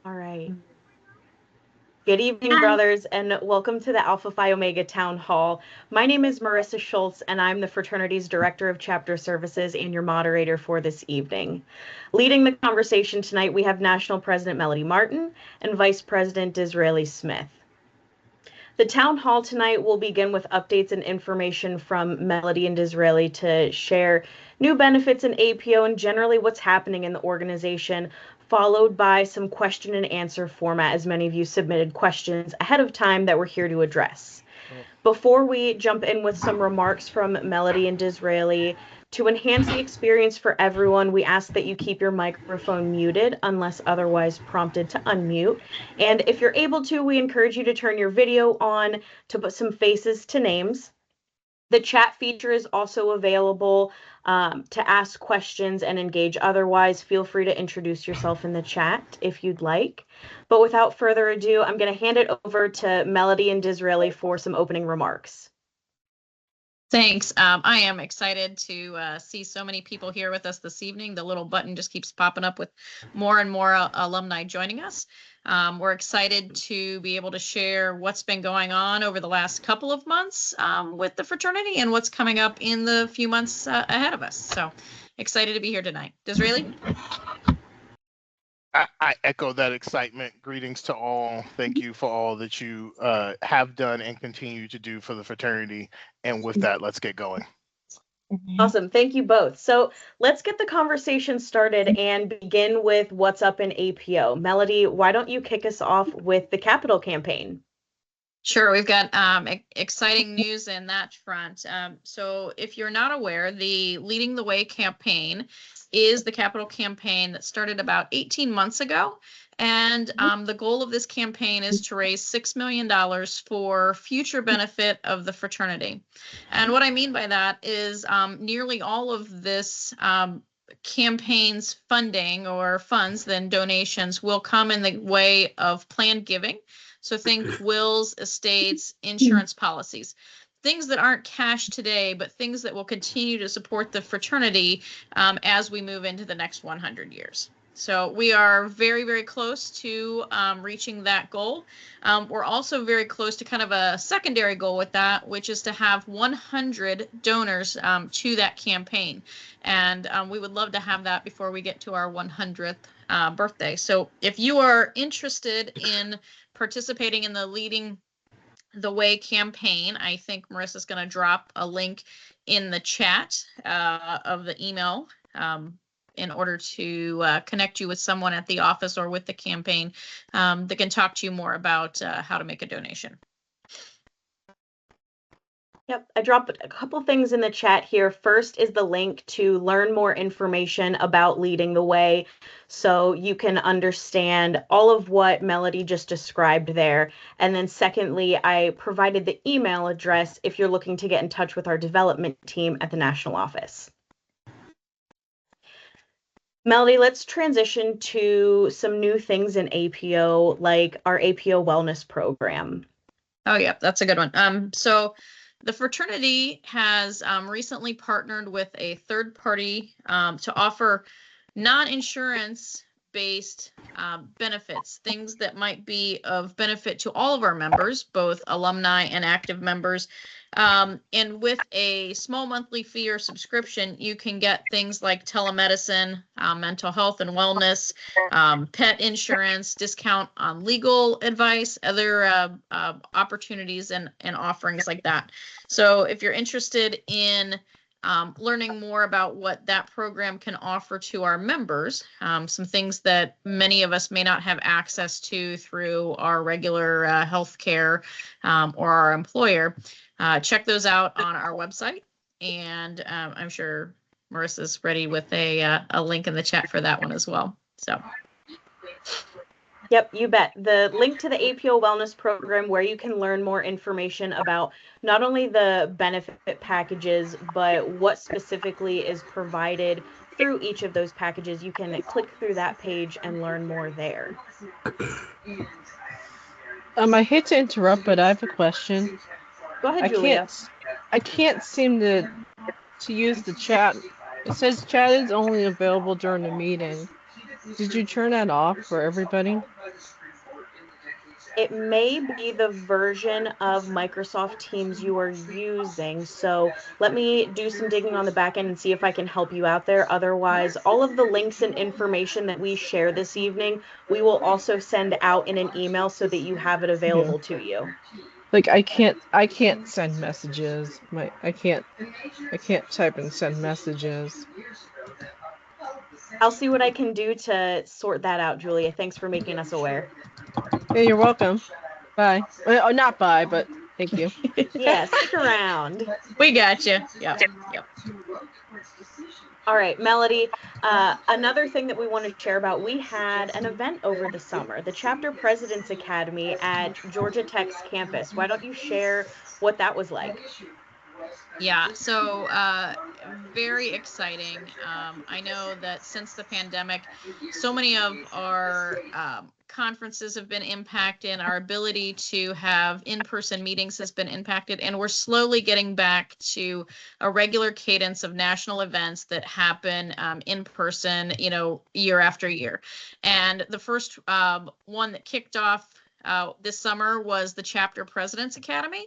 All right. Good evening, brothers, and welcome to the Alpha Phi Omega Town Hall. My name is Marissa Schultz, and I'm the fraternity's Director of Chapter Services and your moderator for this evening. Leading the conversation tonight, we have National President Melody Martin and Vice President Disraeli Smith. The town hall tonight will begin with updates and information from Melody and Disraeli to share new benefits in APO and generally what's happening in the organization, followed by some question and answer format, as many of you submitted questions ahead of time that we're here to address. Before we jump in with some remarks from Melody and Disraeli, to enhance the experience for everyone, we ask that you keep your microphone muted unless otherwise prompted to unmute. And if you're able to, we encourage you to turn your video on to put some faces to names. The chat feature is also available to ask questions and engage. Otherwise, feel free to introduce yourself in the chat if you'd like. But without further ado, I'm going to hand it over to Melody and Disraeli for some opening remarks. Thanks. I am excited to see so many people here with us this evening. The little button just keeps popping up with more and more alumni joining us. We're excited to be able to share what's been going on over the last couple of months with the fraternity and what's coming up in the few months ahead of us. So excited to be here tonight. Disraeli? I echo that excitement. Greetings to all. Thank you for all that you have done and continue to do for the fraternity. And with that, let's get going. Awesome. Thank you both. So let's get the conversation started and begin with what's up in APO. Melody, why don't you kick us off with the capital campaign? Sure, we've got exciting news in that front. So if you're not aware, the Leading the Way campaign is the capital campaign that started about 18 months ago. And the goal of this campaign is to raise $6 million for future benefit of the fraternity. And what I mean by that is nearly all of this campaign's funding or funds, then donations, will come in the way of planned giving. So think wills, estates, insurance policies, things that aren't cash today, but things that will continue to support the fraternity as we move into the next 100 years. So we are very, very close to reaching that goal. We're also very close to kind of a secondary goal with that, which is to have 100 donors to that campaign. And we would love to have that before we get to our 100th birthday. So if you are interested in participating in the Leading the Way campaign, I think Marissa's going to drop a link in the chat of the email in order to connect you with someone at the office or with the campaign that can talk to you more about how to make a donation. Yep, I dropped a couple things in the chat here. First is the link to learn more information about Leading the Way so you can understand all of what Melody just described there. And then secondly, I provided the email address if you're looking to get in touch with our development team at the national office. Melody, let's transition to some new things in APO, like our APO wellness program. Oh, yeah, that's a good one. So the fraternity has recently partnered with a third party to offer non-insurance based benefits, things that might be of benefit to all of our members, both alumni and active members. And with a small monthly fee or subscription, you can get things like telemedicine, mental health and wellness, pet insurance, discount on legal advice, other opportunities and offerings like that. So if you're interested in learning more about what that program can offer to our members, some things that many of us may not have access to through our regular healthcare or our employer, check those out on our website. And I'm sure Marissa's ready with a link in the chat for that one as well. So. Yep, you bet. The link to the APO Wellness Program, where you can learn more information about not only the benefit packages, but what specifically is provided through each of those packages. You can click through that page and learn more there. I hate to interrupt, but I have a question. Go ahead, Julia. I can't seem to use the chat. It says chat is only available during the meeting. Did you turn that off for everybody? It may be the version of Microsoft Teams you are using. So let me do some digging on the back end and see if I can help you out there. Otherwise, all of the links and information that we share this evening, we will also send out in an email so that you have it available to you. Like I can't send messages. I can't type and send messages. I'll see what I can do to sort that out, Julia. Thanks for making us aware. Hey, you're welcome. Bye. Oh, not bye, but thank you. Yeah, stick around. We got you. Yep. Yep. All right, Melody, another thing that we want to share about, we had an event over the summer, the Chapter President's Academy at Georgia Tech's campus. Why don't you share what that was like? Yeah, so very exciting. I know that since the pandemic, so many of our conferences have been impacted, our ability to have in-person meetings has been impacted, and we're slowly getting back to a regular cadence of national events that happen in person, year after year. And the first one that kicked off this summer was the Chapter President's Academy.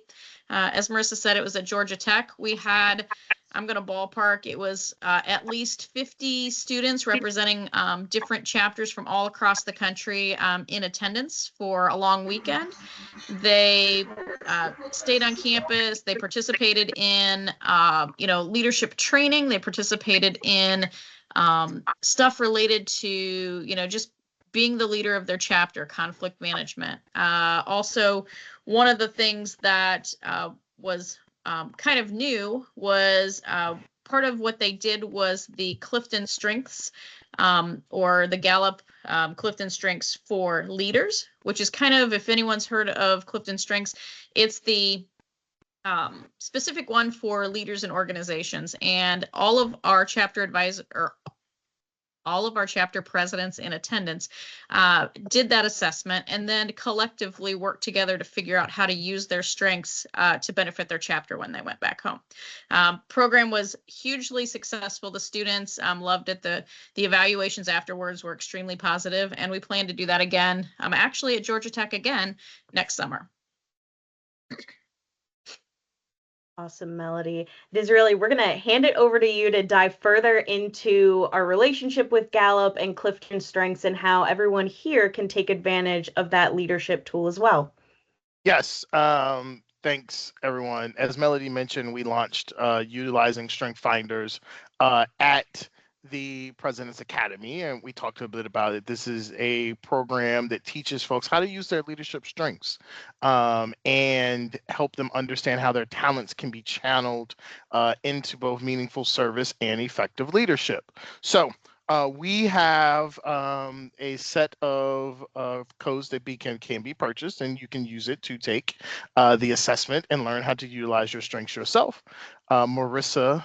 As Marissa said, it was at Georgia Tech. We had, I'm going to ballpark, it was at least 50 students representing different chapters from all across the country in attendance for a long weekend. They stayed on campus. They participated in, leadership training. They participated in stuff related to, just being the leader of their chapter, conflict management. Also, one of the things that was kind of new was part of what they did was the Clifton Strengths or the Gallup Clifton Strengths for leaders, which is kind of, if anyone's heard of Clifton Strengths, it's the specific one for leaders and organizations. And all of our chapter presidents in attendance did that assessment and then collectively worked together to figure out how to use their strengths to benefit their chapter when they went back home. Program was hugely successful. The students loved it. The evaluations afterwards were extremely positive, and we plan to do that again, actually at Georgia Tech again next summer. Awesome, Melody. Disraeli, we're going to hand it over to you to dive further into our relationship with Gallup and Clifton Strengths and how everyone here can take advantage of that leadership tool as well. Yes. Thanks, everyone. As Melody mentioned, we launched utilizing Strength Finders at the President's Academy, and we talked a bit about it. This is a program that teaches folks how to use their leadership strengths and help them understand how their talents can be channeled into both meaningful service and effective leadership. So we have a set of codes that can be purchased, and you can use it to take the assessment and learn how to utilize your strengths yourself. Marissa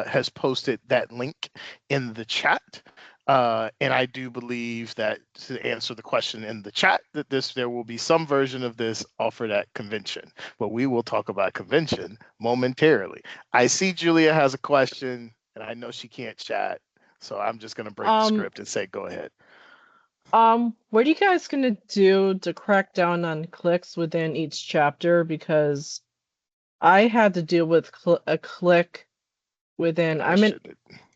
has posted that link in the chat. And I do believe that, to answer the question in the chat, that there will be some version of this offered at convention, but we will talk about convention momentarily. I see Julia has a question, and I know she can't chat. So I'm just gonna break the script and say, go ahead. What are you guys gonna do to crack down on clicks within each chapter? Because I had to deal with a click within.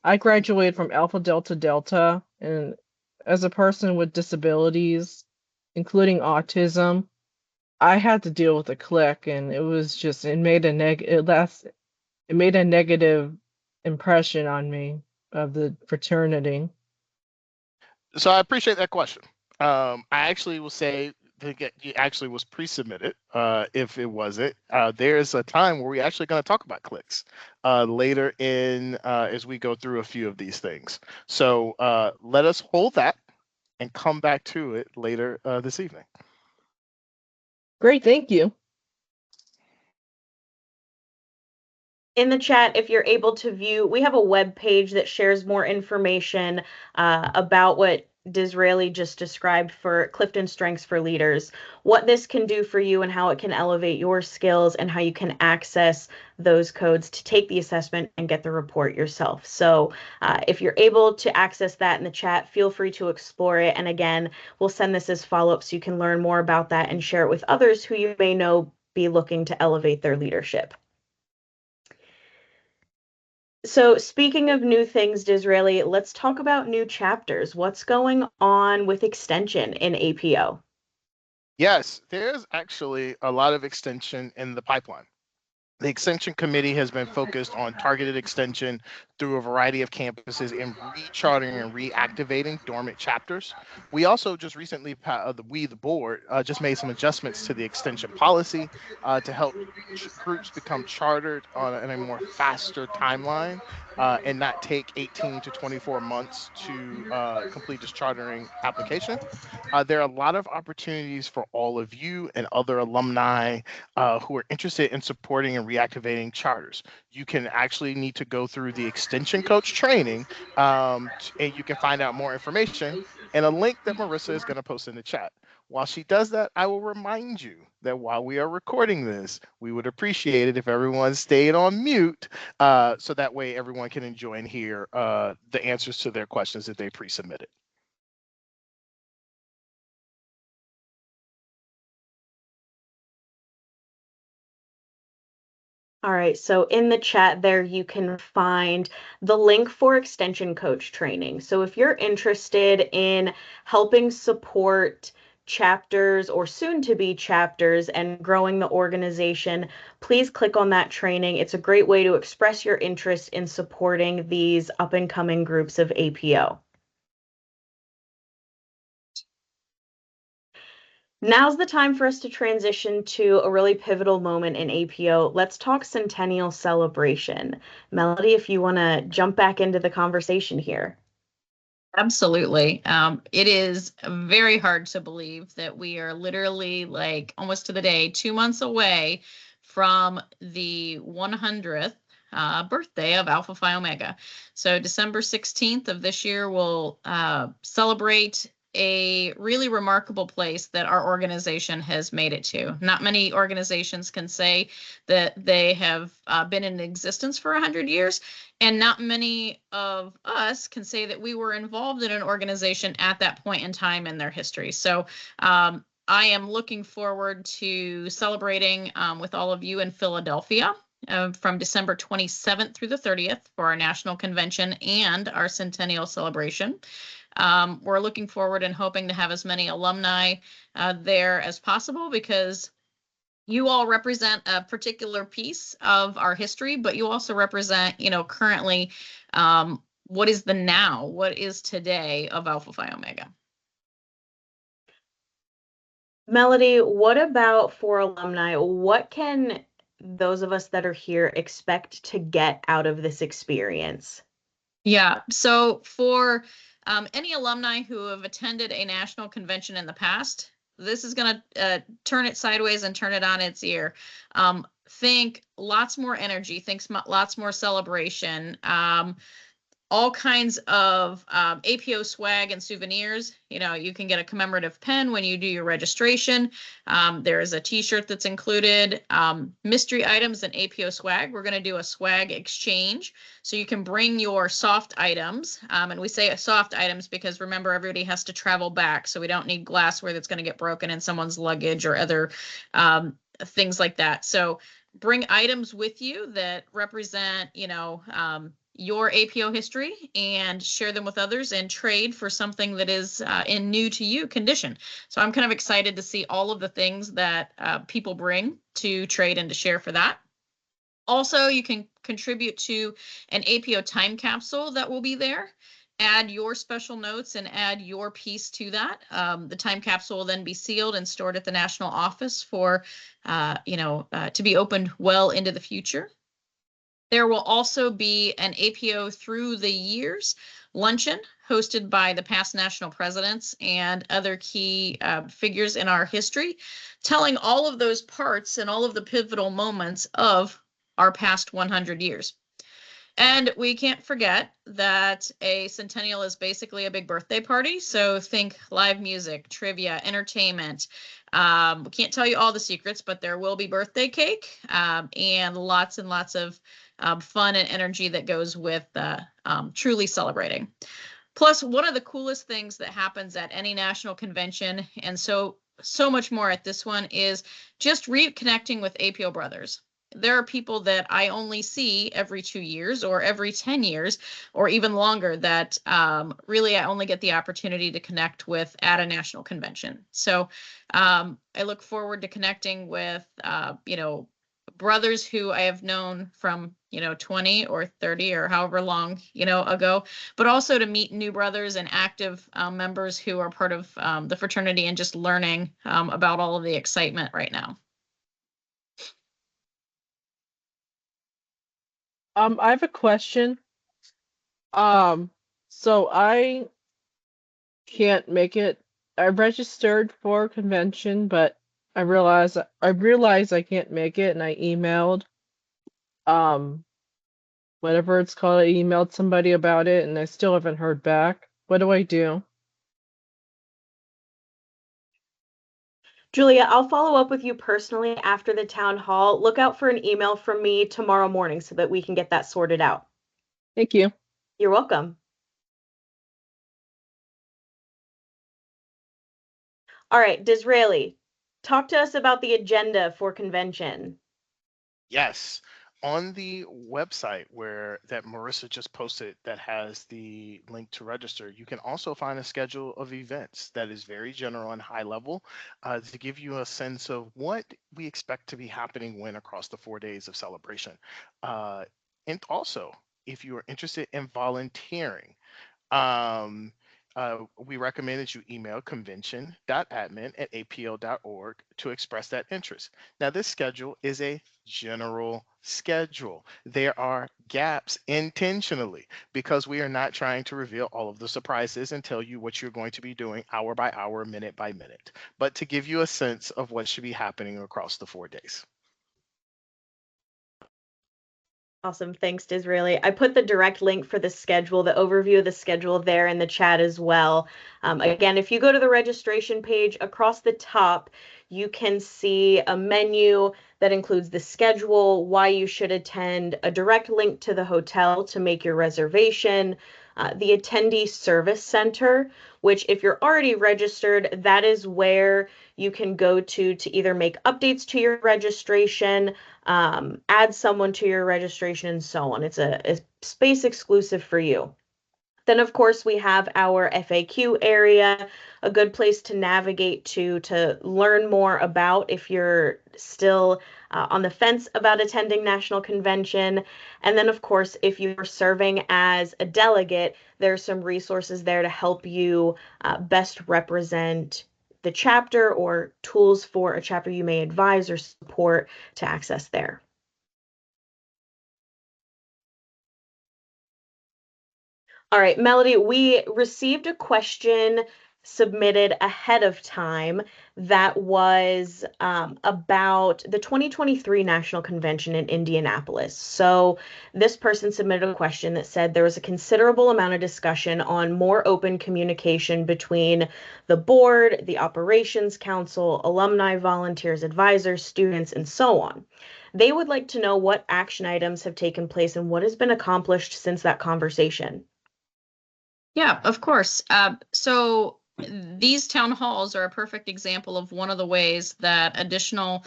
I graduated from Alpha Delta Delta, and as a person with disabilities, including autism, I had to deal with a click, and it was just it made a negative impression on me of the fraternity. So I appreciate that question. I actually will say that it actually was pre-submitted. If it wasn't, there's a time where we're actually going to talk about clicks later in as we go through a few of these things. So let us hold that and come back to it later this evening. Great, thank you. In the chat, if you're able to view, we have a web page that shares more information about what Disraeli just described for Clifton Strengths for Leaders, what this can do for you and how it can elevate your skills and how you can access those codes to take the assessment and get the report yourself. So if you're able to access that in the chat, feel free to explore it. And again, we'll send this as follow-up so you can learn more about that and share it with others who you may know be looking to elevate their leadership. So speaking of new things, Disraeli, let's talk about new chapters. What's going on with extension in APO? Yes, there's actually a lot of extension in the pipeline. The Extension Committee has been focused on targeted extension through a variety of campuses and rechartering and reactivating dormant chapters. We also just recently, the board, just made some adjustments to the extension policy to help groups become chartered in a more faster timeline and not take 18 to 24 months to complete this chartering application. There are a lot of opportunities for all of you and other alumni who are interested in supporting and reactivating charters. You can actually need to go through the extension coach training and you can find out more information and a link that Marissa is going to post in the chat. While she does that, I will remind you that while we are recording this, we would appreciate it if everyone stayed on mute so that way everyone can enjoy and hear the answers to their questions that they pre-submitted. All right, so in the chat there, you can find the link for Extension Coach training. So if you're interested in helping support chapters or soon to be chapters and growing the organization, please click on that training. It's a great way to express your interest in supporting these up and coming groups of APO. Now's the time for us to transition to a really pivotal moment in APO. Let's talk Centennial Celebration. Melody, if you want to jump back into the conversation here. Absolutely. It is very hard to believe that we are literally like almost to the day 2 months away from the 100th birthday of Alpha Phi Omega. So December 16th of this year, we'll celebrate a really remarkable place that our organization has made it to. Not many organizations can say that they have been in existence for 100 years, and not many of us can say that we were involved in an organization at that point in time in their history. So I am looking forward to celebrating with all of you in Philadelphia from December 27th through the 30th for our national convention and our centennial celebration. We're looking forward and hoping to have as many alumni there as possible because you all represent a particular piece of our history, but you also represent, currently what is the now, what is today of Alpha Phi Omega. Melody, what about for alumni? What can those of us that are here expect to get out of this experience? Yeah, so for any alumni who have attended a national convention in the past, this is going to turn it sideways and turn it on its ear. Think lots more energy, think lots more celebration, all kinds of APO swag and souvenirs. You can get a commemorative pen when you do your registration. There is a t-shirt that's included, mystery items and APO swag. We're going to do a swag exchange. So you can bring your soft items. And we say soft items because remember, everybody has to travel back. So we don't need glassware that's going to get broken in someone's luggage or other things like that. So bring items with you that represent, your APO history and share them with others and trade for something that is in new to you condition. So I'm kind of excited to see all of the things that people bring to trade and to share for that. Also, you can contribute to an APO time capsule that will be there. Add your special notes and add your piece to that. The time capsule will then be sealed and stored at the national office for, to be opened well into the future. There will also be an APO through the years luncheon hosted by the past national presidents and other key figures in our history, telling all of those parts and all of the pivotal moments of our past 100 years. And we can't forget that a centennial is basically a big birthday party. So think live music, trivia, entertainment. We can't tell you all the secrets, but there will be birthday cake and lots of fun and energy that goes with truly celebrating. Plus, one of the coolest things that happens at any national convention, and so much more at this one, is just reconnecting with APO brothers. There are people that I only see every 2 years or every 10 years or even longer that really I only get the opportunity to connect with at a national convention. So I look forward to connecting with, brothers who I have known from, 20 or 30 or however long, ago, but also to meet new brothers and active members who are part of the fraternity and just learning about all of the excitement right now. I have a question. So I can't make it. I registered for a convention, but I realized I can't make it, and I emailed um whatever it's called. I emailed somebody about it, and I still haven't heard back. What do I do? Julia, I'll follow up with you personally after the town hall. Look out for an email from me tomorrow morning so that we can get that sorted out. Thank you. You're welcome. All right, Disraeli, talk to us about the agenda for convention. Yes. On the website that Marissa just posted that has the link to register, you can also find a schedule of events that is very general and high level to give you a sense of what we expect to be happening when across the 4 days of celebration. And also, if you are interested in volunteering, um, we recommend that you email convention.admin@apl.org to express that interest. Now, this schedule is a general schedule. There are gaps intentionally because we are not trying to reveal all of the surprises and tell you what you're going to be doing hour by hour, minute by minute, but to give you a sense of what should be happening across the 4 days. Awesome. Thanks, Disraeli. I put the direct link for the schedule, the overview of the schedule there in the chat as well. Again, if you go to the registration page across the top, you can see a menu that includes the schedule, why you should attend, a direct link to the hotel to make your reservation, the attendee service center, which if you're already registered, that is where you can go to either make updates to your registration, add someone to your registration, and so on. It's a space exclusive for you. Then, of course, we have our FAQ area, a good place to navigate to learn more about if you're still on the fence about attending National Convention. And then, of course, if you're serving as a delegate, there's some resources there to help you best represent the chapter or tools for a chapter you may advise or support to access there. All right, Melody, we received a question submitted ahead of time that was about the 2023 National Convention in Indianapolis. So this person submitted a question that said there was a considerable amount of discussion on more open communication between the board, the operations council, alumni, volunteers, advisors, students, and so on. They would like to know what action items have taken place and what has been accomplished since that conversation. Yeah, of course. So these town halls are a perfect example of one of the ways that additional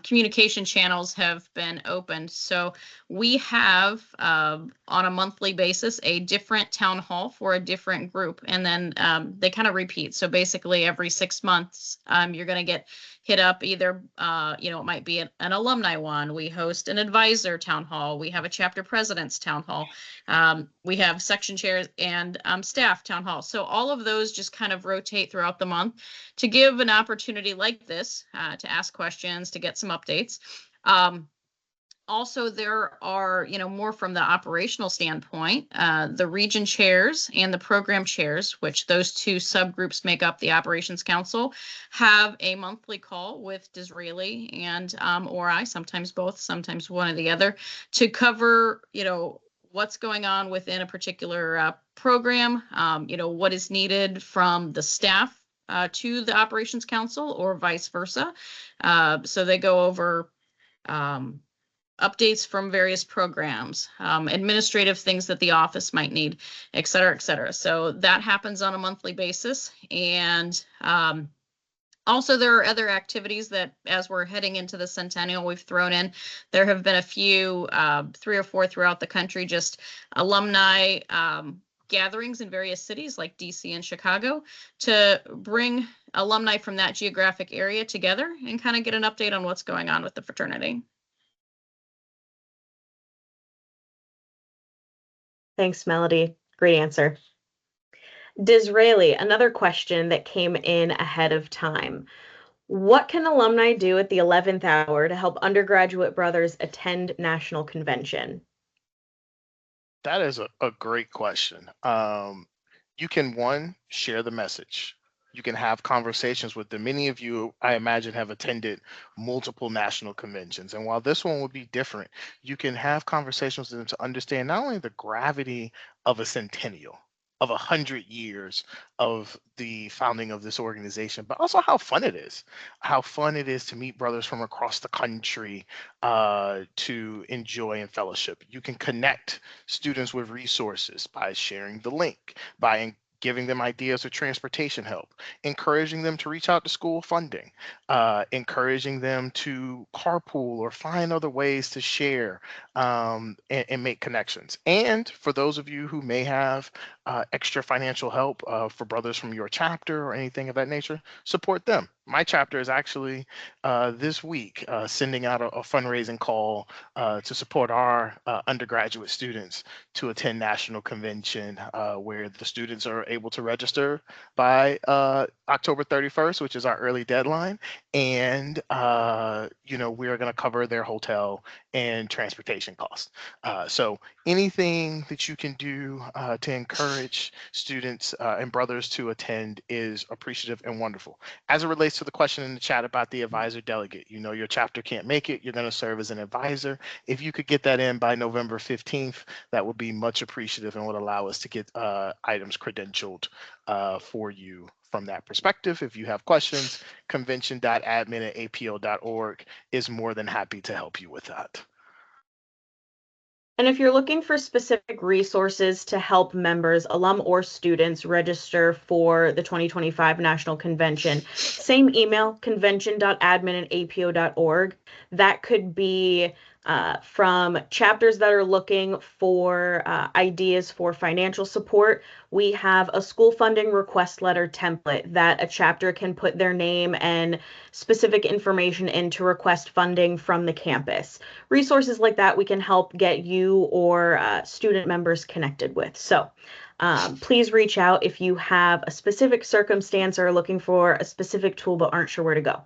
communication channels have been opened. So we have on a monthly basis a different town hall for a different group, and then they kind of repeat. So basically every 6 months you're going to get hit up either, it might be an alumni one. We host an advisor town hall. We have a chapter president's town hall. We have section chairs and staff town hall. So all of those just kind of rotate throughout the month to give an opportunity like this to ask questions, to get some updates. Also, there are, more from the operational standpoint, the region chairs and the program chairs, which those two subgroups make up the operations council, have a monthly call with Disraeli and or I, sometimes both, sometimes one or the other, to cover, what's going on within a particular program, what is needed from the staff to the Operations Council or vice versa. So they go over updates from various programs, administrative things that the office might need, et cetera, et cetera. So that happens on a monthly basis. And also, there are other activities that, as we're heading into the centennial, we've thrown in. There have been a few, 3 or 4 throughout the country, just alumni gatherings in various cities like DC and Chicago to bring alumni from that geographic area together and kind of get an update on what's going on with the fraternity. Thanks, Melody. Great answer. Disraeli, another question that came in ahead of time. What can alumni do at the 11th hour to help undergraduate brothers attend national convention? That is a great question. You can, one, share the message. You can have conversations with them. Many of you, I imagine, have attended multiple national conventions. And while this one would be different, you can have conversations with them to understand not only the gravity of a centennial, of 100 years of the founding of this organization, but also how fun it is. How fun it is to meet brothers from across the country to enjoy and fellowship. You can connect students with resources by sharing the link, by giving them ideas of transportation help, encouraging them to reach out to school funding, encouraging them to carpool or find other ways to share and make connections. And for those of you who may have extra financial help for brothers from your chapter or anything of that nature, support them. My chapter is actually this week sending out a fundraising call to support our undergraduate students to attend national convention, where the students are able to register by October 31st, which is our early deadline. And we are going to cover their hotel and transportation costs. So anything that you can do to encourage students and brothers to attend is appreciative and wonderful. As it relates to the question in the chat about the advisor delegate, your chapter can't make it, you're going to serve as an advisor. If you could get that in by November 15th, that would be much appreciative and would allow us to get items credentialed for you from that perspective. If you have questions, convention.admin@apo.org is more than happy to help you with that. And if you're looking for specific resources to help members, alum or students register for the 2025 National Convention, same email, convention.admin@apo.org. That could be from chapters that are looking for ideas for financial support. We have a school funding request letter template that a chapter can put their name and specific information in to request funding from the campus. Resources like that we can help get you or student members connected with. So please reach out if you have a specific circumstance or are looking for a specific tool but aren't sure where to go.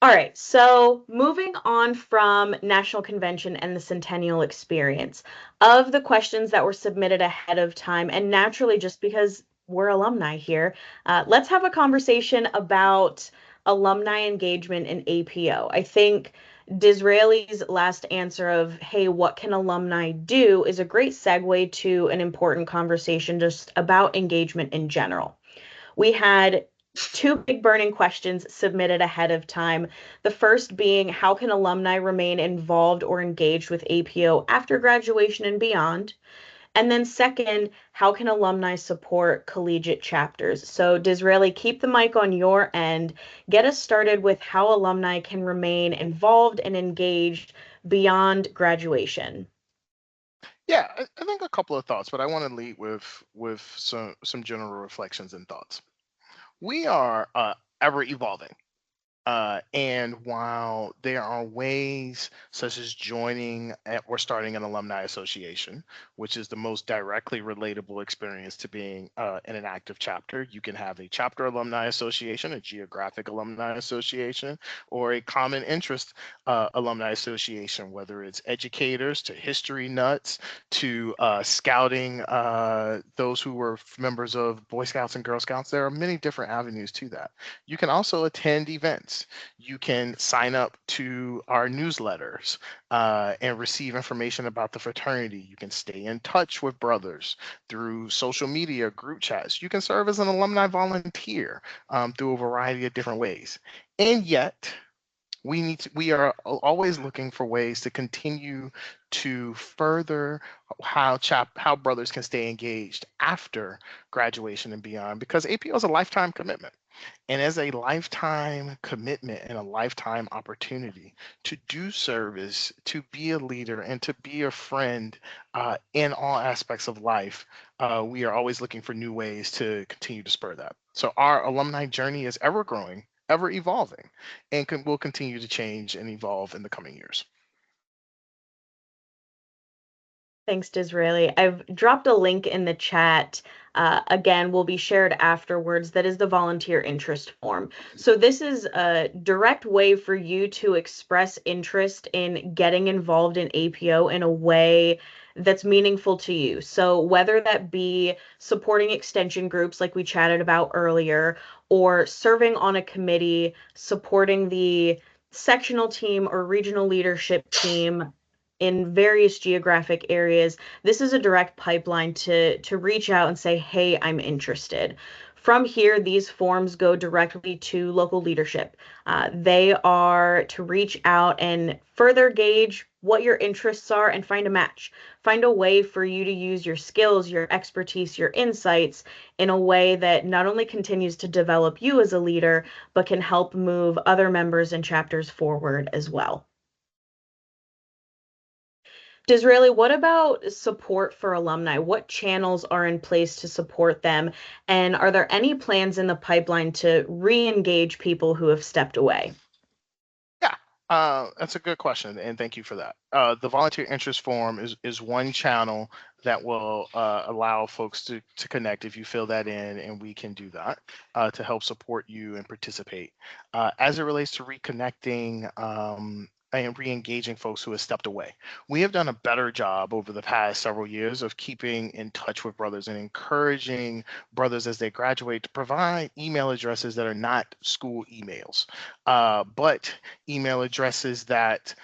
All right, so moving on from National Convention and the Centennial Experience, of the questions that were submitted ahead of time, and naturally just because we're alumni here, let's have a conversation about alumni engagement in APO. I think Disraeli's last answer of, hey, what can alumni do, is a great segue to an important conversation just about engagement in general. We had 2 big burning questions submitted ahead of time. The first being, how can alumni remain involved or engaged with APO after graduation and beyond? And then second, how can alumni support collegiate chapters? So Disraeli, keep the mic on your end. Get us started with how alumni can remain involved and engaged beyond graduation. Yeah, I think a couple of thoughts, but I want to lead with some general reflections and thoughts. We are ever evolving. And while there are ways such as joining or starting an alumni association, which is the most directly relatable experience to being in an active chapter, you can have a chapter alumni association, a geographic alumni association, or a common interest alumni association, whether it's educators to history nuts to scouting those who were members of Boy Scouts and Girl Scouts. There are many different avenues to that. You can also attend events. events. You can sign up to our newsletters and receive information about the fraternity. You can stay in touch with brothers through social media, group chats. You can serve as an alumni volunteer through a variety of different ways. And yet, we are always looking for ways to continue to further how brothers can stay engaged after graduation and beyond, because APO is a lifetime commitment. And as a lifetime commitment and a lifetime opportunity to do service, to be a leader, and to be a friend in all aspects of life, we are always looking for new ways to continue to spur that. So our alumni journey is ever growing, ever evolving, and will continue to change and evolve in the coming years. Thanks, Disraeli. I've dropped a link in the chat. Again, will be shared afterwards. That is the volunteer interest form. So this is a direct way for you to express interest in getting involved in APO in a way that's meaningful to you. So whether that be supporting extension groups like we chatted about earlier, or serving on a committee, supporting the sectional team or regional leadership team in various geographic areas, this is a direct pipeline to reach out and say, hey, I'm interested. From here, these forms go directly to local leadership. They are to reach out and further gauge what your interests are and find a match. Find a way for you to use your skills, your expertise, your insights in a way that not only continues to develop you as a leader, but can help move other members and chapters forward as well. Disraeli, what about support for alumni? What channels are in place to support them? And are there any plans in the pipeline to re-engage people who have stepped away? Yeah, that's a good question, and thank you for that. The volunteer interest form is one channel that will allow folks to connect if you fill that in, and we can do that to help support you and participate. As it relates to reconnecting and re-engaging folks who have stepped away, we have done a better job over the past several years of keeping in touch with brothers and encouraging brothers as they graduate to provide email addresses that are not school emails, but email addresses that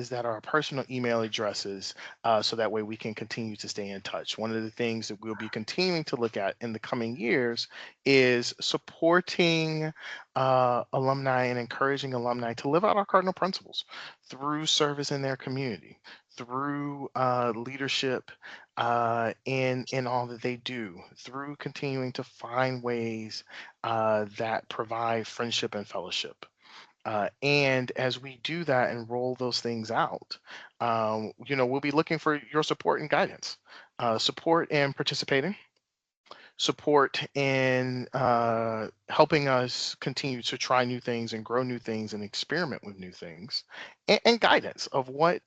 that are personal email addresses, so that way we can continue to stay in touch. One of the things that we'll be continuing to look at in the coming years is supporting alumni and encouraging alumni to live out our cardinal principles through service in their community, through leadership in all that they do, through continuing to find ways that provide friendship and fellowship. And as we do that and roll those things out, we'll be looking for your support and guidance, support in participating, support in helping us continue to try new things and grow new things and experiment with new things, and guidance of what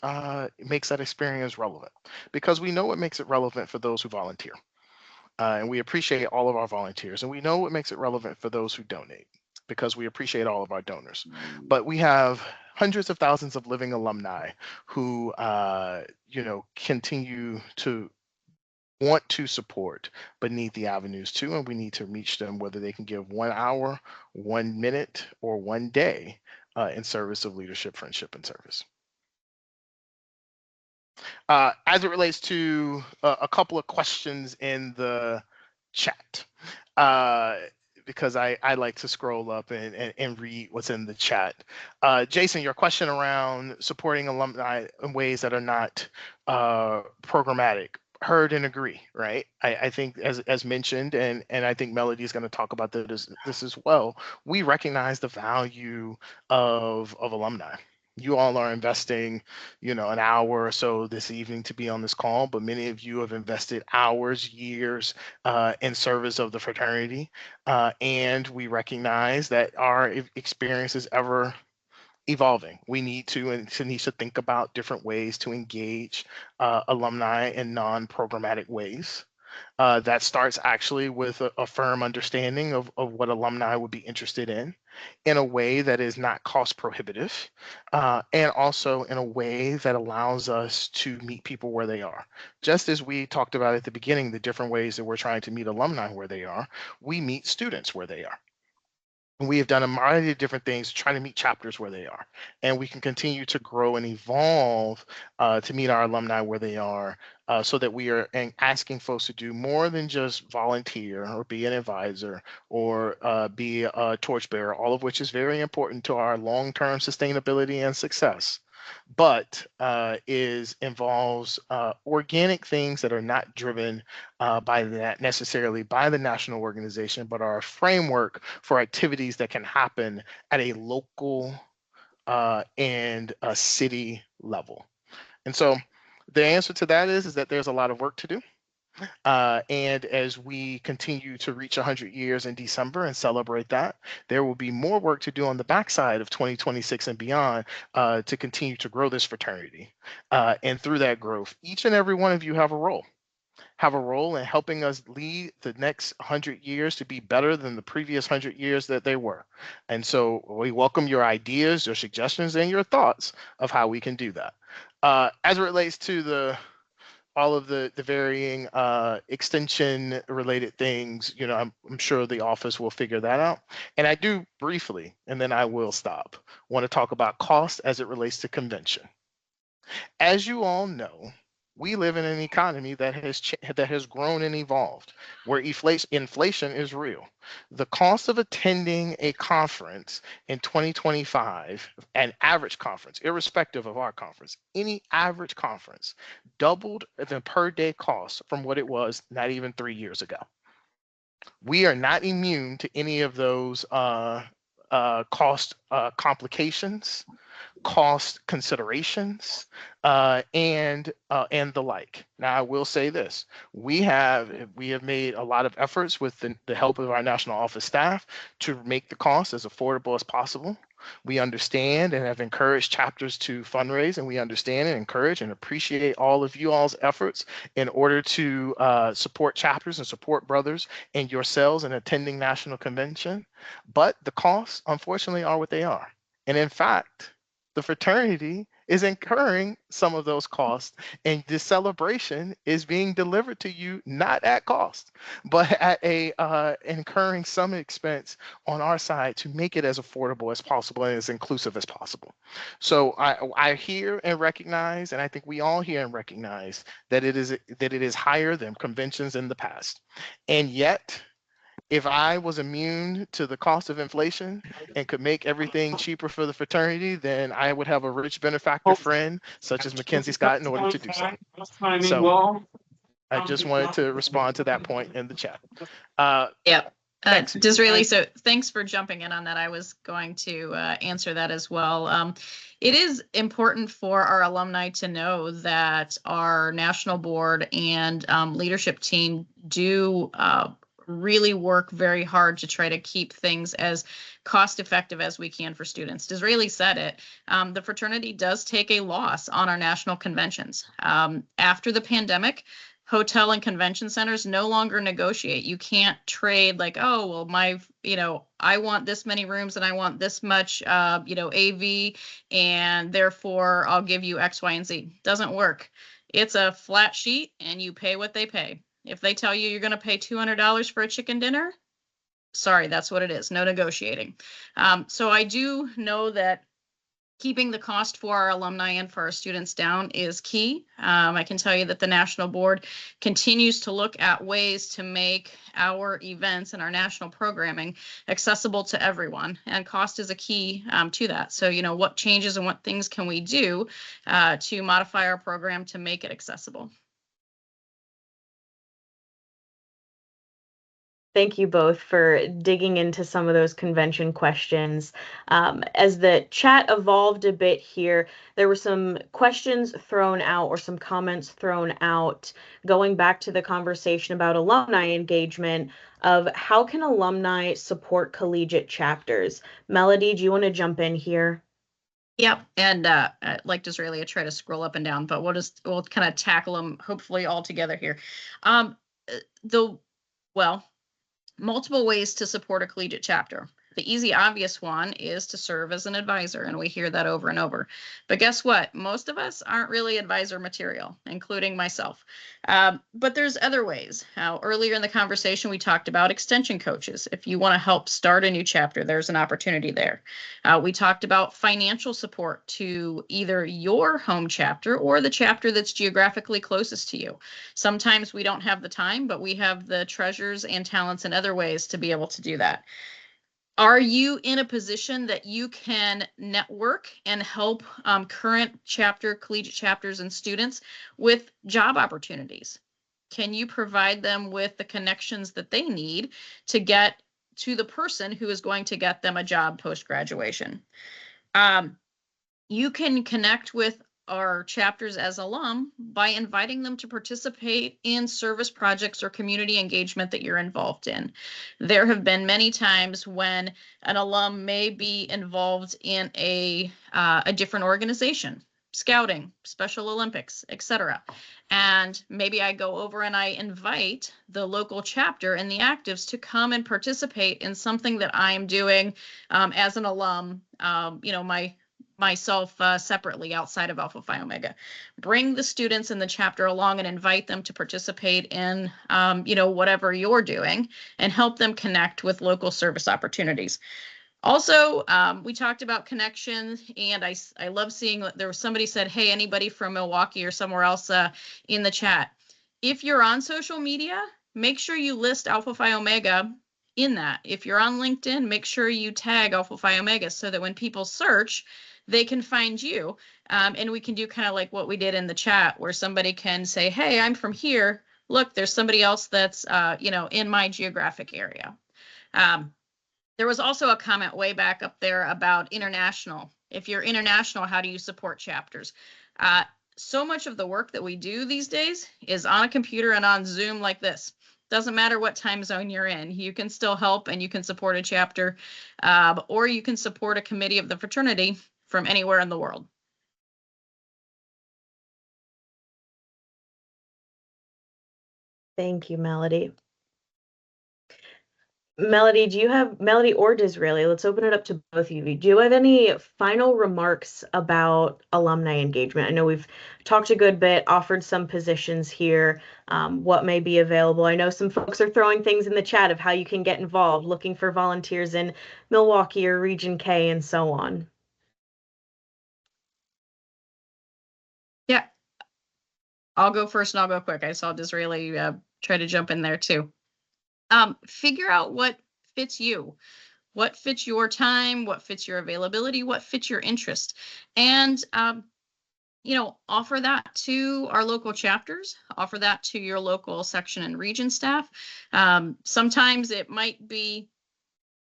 makes that experience relevant. Because we know what makes it relevant for those who volunteer. And we appreciate all of our volunteers, and we know what makes it relevant for those who donate, because we appreciate all of our donors. But we have hundreds of thousands of living alumni who, continue to want to support, but need the avenues too, and we need to reach them, whether they can give 1 hour, 1 minute, or 1 day in service of leadership, friendship, and service. As it relates to a couple of questions in the chat, because I like to scroll up and read what's in the chat. Jason, your question around supporting alumni in ways that are not programmatic, heard and agree, right? I think as mentioned, and I think Melody is going to talk about this as well, we recognize the value of alumni. You all are investing, an hour or so this evening to be on this call, but many of you have invested hours, years in service of the fraternity. And we recognize that our experience is ever evolving. We need to, and Tanisha, think about different ways to engage alumni in non-programmatic ways. That starts actually with a firm understanding of what alumni would be interested in a way that is not cost prohibitive, and also in a way that allows us to meet people where they are. Just as we talked about at the beginning, the different ways that we're trying to meet alumni where they are, we meet students where they are. And we have done a variety of different things trying to meet chapters where they are. And we can continue to grow and evolve to meet our alumni where they are, so that we are asking folks to do more than just volunteer or be an advisor or be a torchbearer, all of which is very important to our long-term sustainability and success. But involves organic things that are not driven by that necessarily by the national organization, but are a framework for activities that can happen at a local and a city level. And so the answer to that is that there's a lot of work to do. And as we continue to reach 100 years in December and celebrate that, there will be more work to do on the backside of 2026 and beyond to continue to grow this fraternity. And through that growth, each and every one of you have a role in helping us lead the next 100 years to be better than the previous 100 years that they were. And so we welcome your ideas, your suggestions, and your thoughts of how we can do that. As it relates to all of the varying extension related things, I'm sure the office will figure that out. And I do briefly, and then I will stop, want to talk about cost as it relates to convention. As you all know, we live in an economy that has grown and evolved, where inflation is real. The cost of attending a conference in 2025, an average conference, irrespective of our conference, any average conference, doubled the per day cost from what it was not even 3 years ago. We are not immune to any of those cost complications, cost considerations, and the like. Now, I will say this: we have made a lot of efforts with the help of our national office staff to make the cost as affordable as possible. We understand and have encouraged chapters to fundraise, and we understand and encourage and appreciate all of you all's efforts in order to support chapters and support brothers and yourselves in attending national convention. But the costs, unfortunately, are what they are. And in fact, the fraternity is incurring some of those costs, and this celebration is being delivered to you not at cost, but at incurring some expense on our side to make it as affordable as possible and as inclusive as possible. So I hear and recognize, and I think we all hear and recognize that it is higher than conventions in the past, and yet, if I was immune to the cost of inflation and could make everything cheaper for the fraternity, then I would have a rich benefactor friend such as Mackenzie Scott in order to do so. So I just wanted to respond to that point in the chat. Yep. Disraeli, so thanks for jumping in on that. I was going to answer that as well. It is important for our alumni to know that our national board and leadership team do really work very hard to try to keep things as cost effective as we can for students. Disraeli said it. The fraternity does take a loss on our national conventions. After the pandemic, hotel and convention centers no longer negotiate. You can't trade like, oh, well, I want this many rooms and I want this much, AV, and therefore I'll give you X, Y, and Z. Doesn't work. It's a flat sheet and you pay what they pay. If they tell you you're going to pay $200 for a chicken dinner, sorry, that's what it is. No negotiating. So I do know that keeping the cost for our alumni and for our students down is key. I can tell you that the national board continues to look at ways to make our events and our national programming accessible to everyone, and cost is a key to that. So, what changes and what things can we do to modify our program to make it accessible? Thank you both for digging into some of those convention questions. As the chat evolved a bit here, there were some questions thrown out or some comments thrown out going back to the conversation about alumni engagement of how can alumni support collegiate chapters? Melody, do you want to jump in here? Yep, and like Disraeli, I try to scroll up and down, but we'll kind of tackle them hopefully all together here. multiple ways to support a collegiate chapter. The easy, obvious one is to serve as an advisor, and we hear that over and over. But guess what? Most of us aren't really advisor material, including myself. But there's other ways. Earlier in the conversation, we talked about extension coaches. If you want to help start a new chapter, there's an opportunity there. We talked about financial support to either your home chapter or the chapter that's geographically closest to you. Sometimes we don't have the time, but we have the treasures and talents in other ways to be able to do that. Are you in a position that you can network and help current collegiate chapters and students with job opportunities? Can you provide them with the connections that they need to get to the person who is going to get them a job post-graduation? You can connect with our chapters as alum by inviting them to participate in service projects or community engagement that you're involved in. There have been many times when an alum may be involved in a different organization, scouting, Special Olympics, etc. And maybe I go over and I invite the local chapter and the actives to come and participate in something that I'm doing as an alum, myself separately outside of Alpha Phi Omega. Bring the students in the chapter along and invite them to participate in, whatever you're doing, and help them connect with local service opportunities. Also, we talked about connections, and I love seeing there was somebody said, hey, anybody from Milwaukee or somewhere else in the chat. If you're on social media, make sure you list Alpha Phi Omega in that. If you're on LinkedIn, make sure you tag Alpha Phi Omega so that when people search, they can find you. And we can do kind of like what we did in the chat where somebody can say, hey, I'm from here. Look, there's somebody else that's, in my geographic area. There was also a comment way back up there about international. If you're international, how do you support chapters? So much of the work that we do these days is on a computer and on Zoom like this. Doesn't matter what time zone you're in. You can still help and you can support a chapter, or you can support a committee of the fraternity from anywhere in the world. Thank you, Melody. Melody, Melody or Disraeli, let's open it up to both of you. Do you have any final remarks about alumni engagement? I know we've talked a good bit, offered some positions here, what may be available. I know some folks are throwing things in the chat of how you can get involved, looking for volunteers in Milwaukee or Region K and so on. Yeah, I'll go first and I'll go quick. I saw Disraeli try to jump in there too. Figure out what fits you, what fits your time, what fits your availability, what fits your interest, and offer that to our local chapters, offer that to your local section and region staff. Sometimes it might be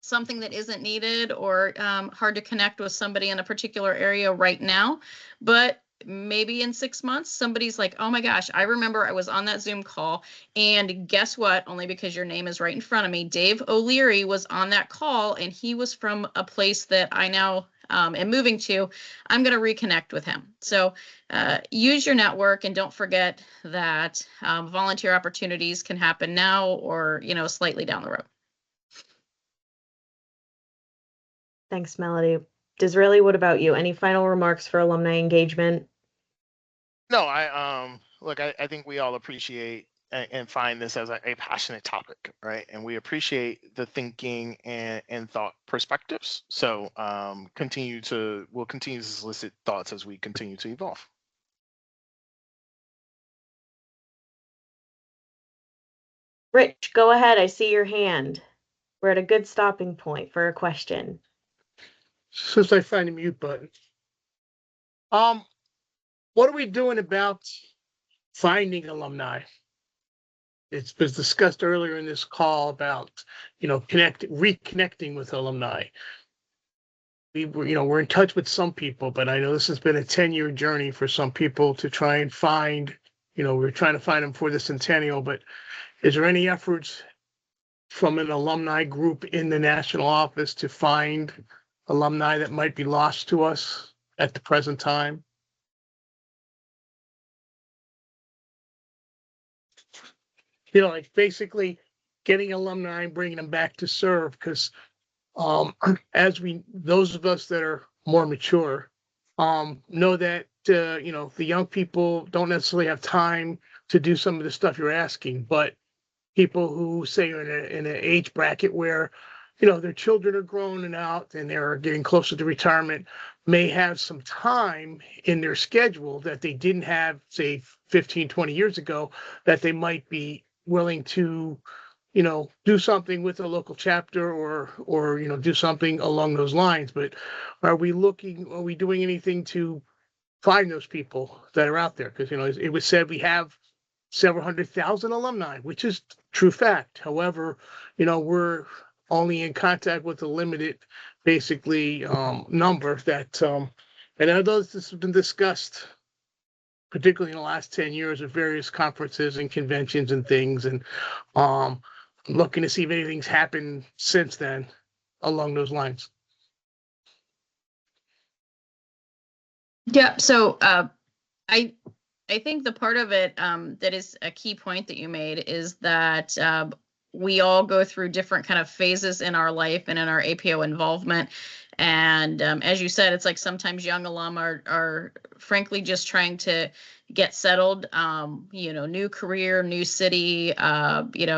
something that isn't needed or hard to connect with somebody in a particular area right now, but maybe in 6 months, somebody's like, oh my gosh, I remember I was on that Zoom call, and guess what? Only because your name is right in front of me, Dave O'Leary was on that call, and he was from a place that I now am moving to. I'm going to reconnect with him. So use your network, and don't forget that volunteer opportunities can happen now or, slightly down the road. Thanks, Melody. Disraeli, what about you? Any final remarks for alumni engagement? No, I think we all appreciate and find this as a passionate topic, right? And we appreciate the thinking and thought perspectives. So we'll continue to solicit thoughts as we continue to evolve. Rich, go ahead. I see your hand. We're at a good stopping point for a question. Since I find the mute button. What are we doing about finding alumni? It was discussed earlier in this call about, reconnecting with alumni. We're in touch with some people, but I know this has been a 10-year journey for some people to try and find, we're trying to find them for the centennial, but is there any efforts from an alumni group in the national office to find alumni that might be lost to us at the present time? like basically getting alumni and bringing them back to serve. Because those of us that are more mature, know that, the young people don't necessarily have time to do some of the stuff you're asking, but people who say are in an age bracket where, their children are grown and out and they're getting closer to retirement may have some time in their schedule that they didn't have, say, 15, 20 years ago, that they might be willing to, do something with a local chapter or, do something along those lines. But are we doing anything to find those people that are out there? Because, it was said we have several 100,000 alumni, which is true fact. However, we're only in contact with a limited, basically, number that, and I know this has been discussed, particularly in the last 10 years at various conferences and conventions and things. And I'm looking to see if anything's happened since then along those lines. Yeah. So I think the part of it that is a key point that you made is that we all go through different kind of phases in our life and in our APO involvement. And as you said, it's like sometimes young alum are frankly just trying to get settled, new career, new city,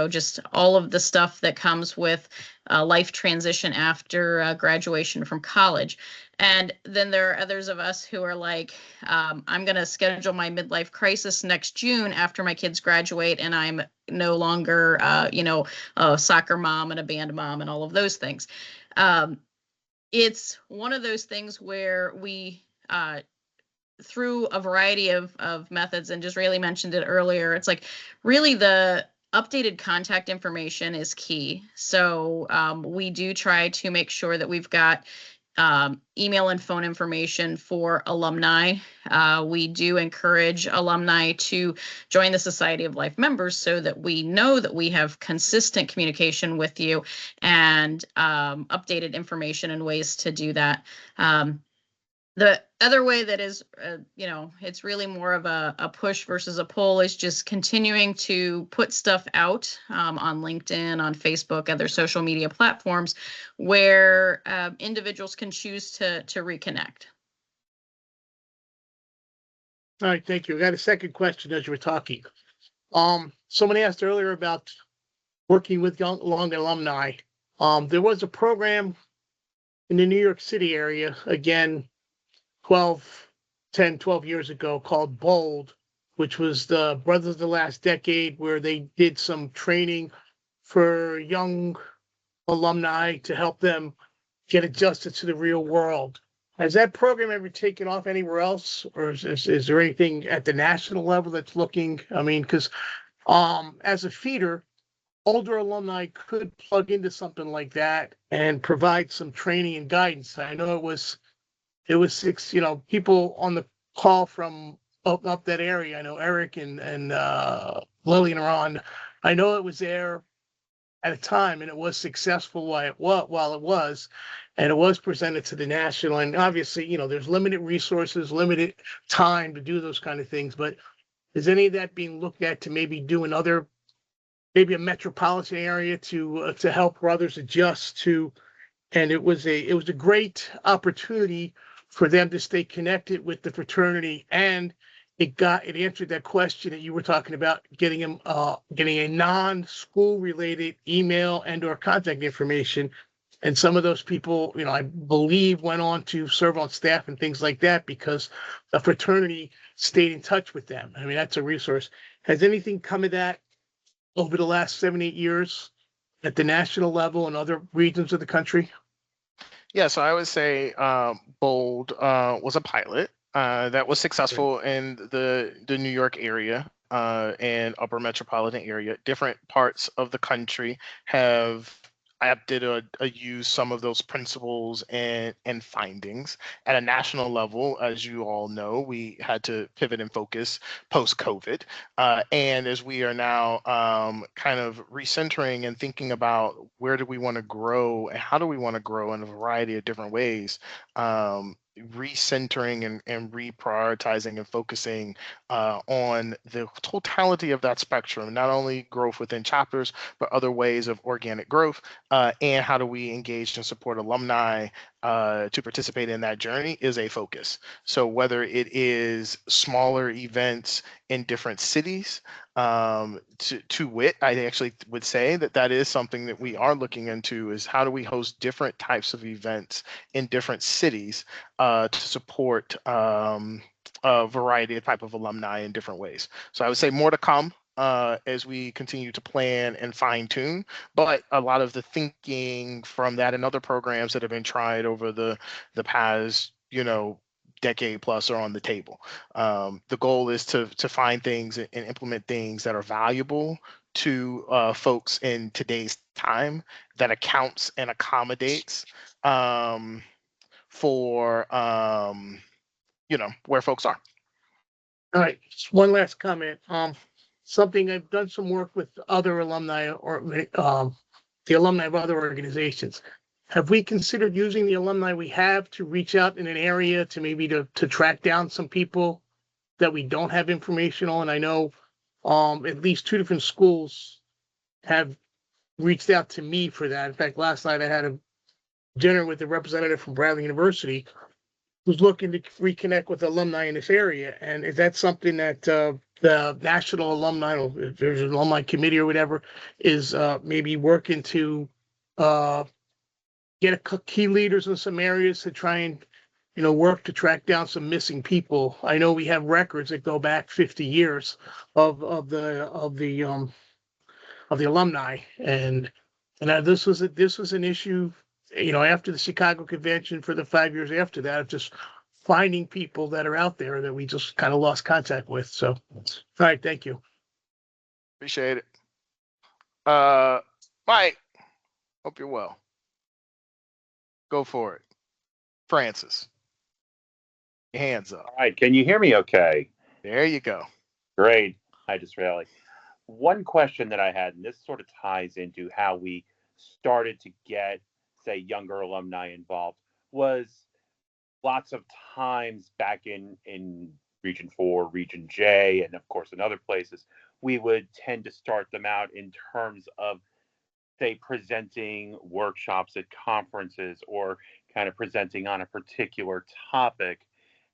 just all of the stuff that comes with life transition after graduation from college. And then there are others of us who are like, I'm going to schedule my midlife crisis next June after my kids graduate, and I'm no longer, a soccer mom and a band mom and all of those things. It's one of those things where we, through a variety of methods, and Disraeli mentioned it earlier, it's like really the updated contact information is key. So we do try to make sure that we've got email and phone information for alumni. We do encourage alumni to join the Society of Life members so that we know that we have consistent communication with you and updated information and ways to do that. The other way that is, it's really more of a push versus a pull is just continuing to put stuff out on LinkedIn, on Facebook, other social media platforms where individuals can choose to reconnect. All right, thank you. I got a second question as you were talking. Somebody asked earlier about working with young alumni. There was a program in the New York City area, again, 12 years ago, called BOLD, which was the Brothers of the Last Decade, where they did some training for young alumni to help them get adjusted to the real world. Has that program ever taken off anywhere else, or is there anything at the national level that's looking? I mean, because as a feeder, older alumni could plug into something like that and provide some training and guidance. I know it was six, people on the call from up that area. I know Eric and Lillian are on. I know it was there at a time, and it was successful while it was, and it was presented to the national. And obviously, there's limited resources, limited time to do those kind of things. But is any of that being looked at to maybe do another, maybe a metropolitan area to help brothers adjust to? And it was a great opportunity for them to stay connected with the fraternity, and it answered that question that you were talking about, getting a non-school related email and or contact information. And some of those people, I believe, went on to serve on staff and things like that because the fraternity stayed in touch with them. I mean, that's a resource. Has anything come of that over the last 7-8 years at the national level and other regions of the country? Yeah, so I would say Bold was a pilot that was successful in the New York area and upper metropolitan area. Different parts of the country have adapted or used some of those principles and findings. At a national level, as you all know, we had to pivot and focus post-COVID. And as we are now kind of recentering and thinking about where do we want to grow and how do we want to grow in a variety of different ways, recentering and reprioritizing and focusing on the totality of that spectrum, not only growth within chapters, but other ways of organic growth, and how do we engage and support alumni to participate in that journey is a focus. So whether it is smaller events in different cities, to wit, I actually would say that that is something that we are looking into, is how do we host different types of events in different cities to support a variety of type of alumni in different ways. So I would say more to come as we continue to plan and fine tune, but a lot of the thinking from that and other programs that have been tried over the past, decade plus are on the table. The goal is to find things and implement things that are valuable to folks in today's time, that accounts and accommodates for where folks are. All right, just one last comment. Something I've done some work with other alumni or the alumni of other organizations. Have we considered using the alumni we have to reach out in an area to maybe to track down some people that we don't have information on? I know at least 2 different schools have reached out to me for that. In fact, last night I had a dinner with a representative from Bradley University who's looking to reconnect with alumni in this area. And is that something that the National Alumni, or if there's an alumni committee or whatever, is maybe working to get key leaders in some areas to try and, work to track down some missing people? I know we have records that go back 50 years of the alumni, and this was an issue, after the Chicago Convention, for the 5 years after that, of just finding people that are out there that we just kind of lost contact with. So, all right, thank you. Appreciate it. Mike, hope you're well. Go for it. Francis, your hands up. All right, can you hear me okay? There you go. Great. Hi, Disraeli. One question that I had, and this sort of ties into how we started to get, say, younger alumni involved, was lots of times back in Region 4, Region J, and of course in other places, we would tend to start them out in terms of, say, presenting workshops at conferences or kind of presenting on a particular topic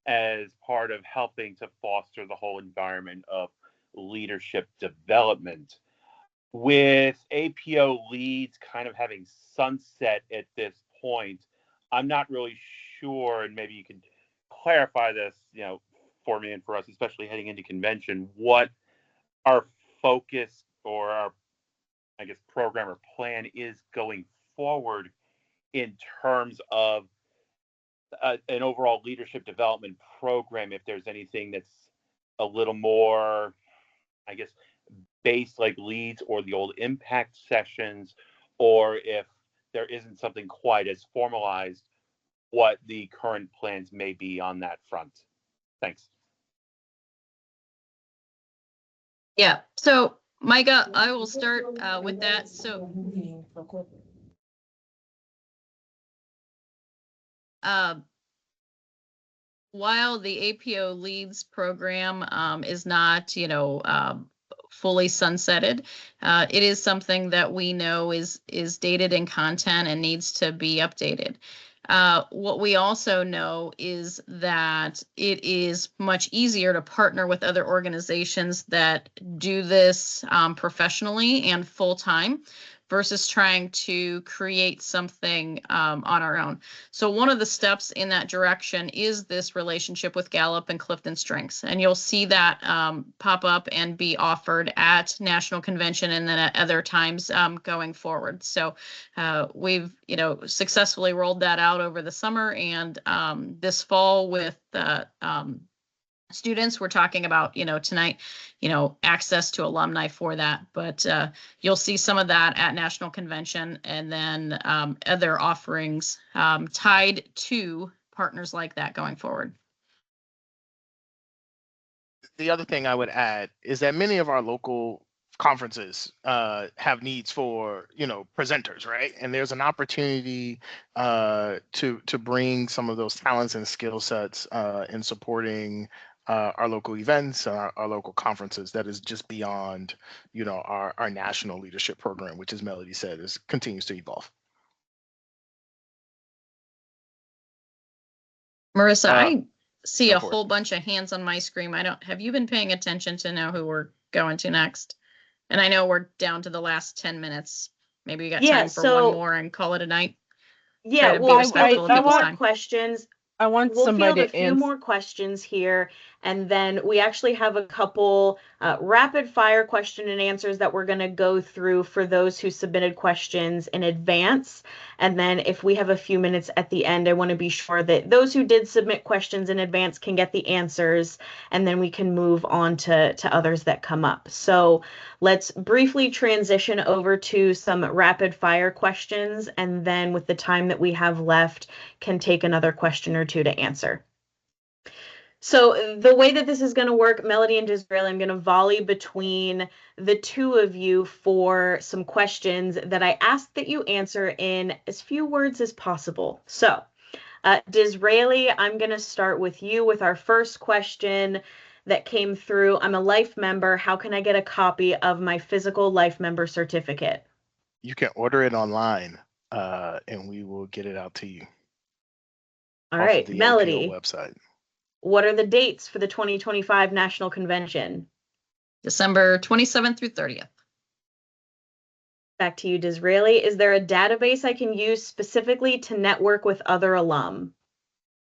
as part of helping to foster the whole environment of leadership development. With APO leads kind of having sunset at this point, I'm not really sure, and maybe you can clarify this, for me and for us, especially heading into convention, what our focus or our, I guess, program or plan is going forward in terms of an overall leadership development program. If there's anything that's a little more, I guess, based like leads or the old impact sessions, or if there isn't something quite as formalized, what the current plans may be on that front. Thanks. Yeah. So, Micah, I will start with that. So, while the APO leads program is not, fully sunsetted, it is something that we know is dated in content and needs to be updated. What we also know is that it is much easier to partner with other organizations that do this professionally and full-time versus trying to create something on our own. So one of the steps in that direction is this relationship with Gallup and Clifton Strengths. And you'll see that pop up and be offered at National Convention and then at other times going forward. So we've, successfully rolled that out over the summer, and this fall with students, we're talking about, tonight, access to alumni for that. But you'll see some of that at National Convention, and then other offerings tied to partners like that going forward. The other thing I would add is that many of our local conferences have needs for presenters, right? And there's an opportunity to bring some of those talents and skill sets in supporting our local events and our local conferences that is just beyond our national leadership program, which, as Melody said, continues to evolve. Marissa, I see go a for it. whole bunch of hands on my screen. Have you been paying attention to know who we're going to next? And I know we're down to the last 10 minutes. Maybe we got time for one more and call it a night. Yeah, Try to be well, respectful of I people's want time. questions. I want We'll somebody field a to few answer. more questions here, and then we actually have a couple rapid fire question and answers that we're going to go through for those who submitted questions in advance. And then if we have a few minutes at the end, I want to be sure that those who did submit questions in advance can get the answers, and then we can move on to others that come up. So let's briefly transition over to some rapid fire questions, and then with the time that we have left, can take another question or two to answer. So the way that this is going to work, Melody and Disraeli, I'm going to volley between the two of you for some questions that I ask that you answer in as few words as possible. So Disraeli, I'm going to start with you with our first question that came through. I'm a life member. How can I get a copy of my physical life member certificate? You can order it online, and we will get it out to you. All right, the Melody. APO website. What are the dates for the 2025 National Convention? December 27th through 30th. Back to you, Disraeli. Is there a database I can use specifically to network with other alum?